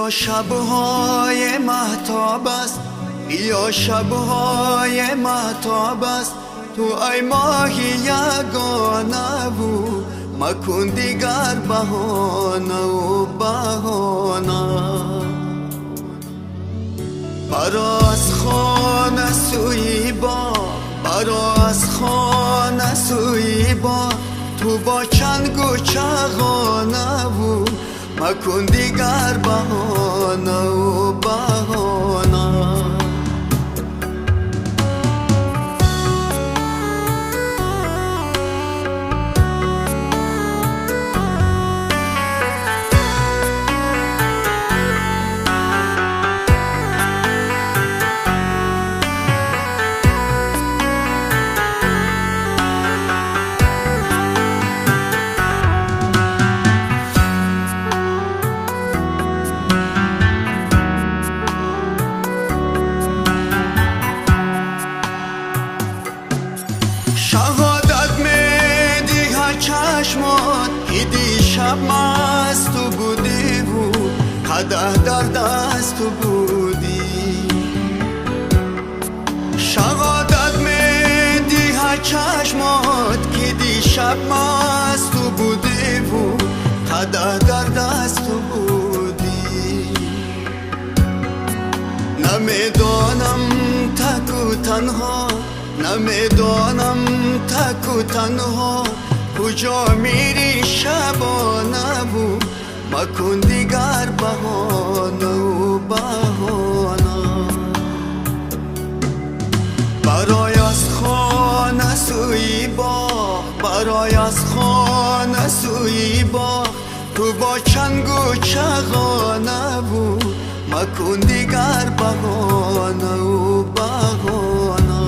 بیا شبهای مهتاب است، بیا شبهای مهتاب است، تو ای ماهی یگانه بود مکن دیگر بهانه و بهانه. برو از خانه سوی با، برو از خانه سوی با، تو با چنگ و چغانه بود مکن دیگر بهانه و بهانه. شهادت میدی ها چشمات که دیشب مست تو بودی بود، قدح در دست تو بودی. شهادت میدی ها چشمات که دیشب مست تو بودی بود، قدح در دست تو بودی. نمیدانم تک و تنها، نمیدانم تک و تنها، کجا میری شبانه بود مکن دیگر بهانه و بهانه. برای از خانه سوی باغ، برای از خانه سوی باغ، تو با چنگ و چغانه بود مکن دیگر بهانه و بهانه.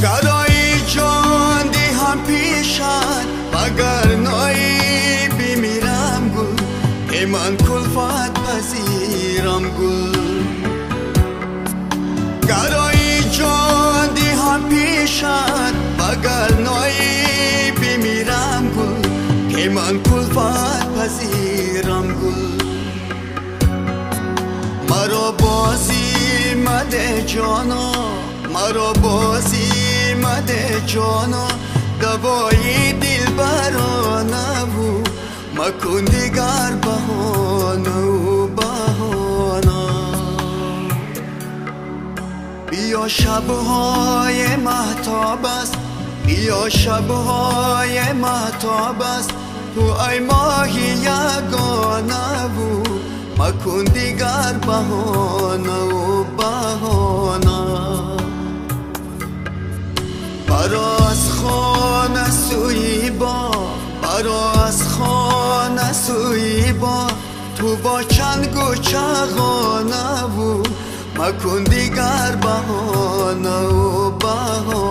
گرایی جان دیهم پیشت مگر نایی بمیرم گل، ای من کلفت پذیرم گل. گرایی جان دیهم پیشت مگر نایی بمیرم گل، ای من کلفت پذیرم گل. مرا بازی مده جانا، مرا بازی مده جانا، دوای دل برانه بود مکن دیگر بهانه و بهانه. بیا شبهای مهتاب است، بیا شبهای مهتاب است، تو ای ماهی یگانه بود مکن دیگر بهانه و بهانه. برو از خانه سوی با، برو از خانه سوی با، تو با چنگ و چغانه بود مکن دیگر بهانه و بهانه.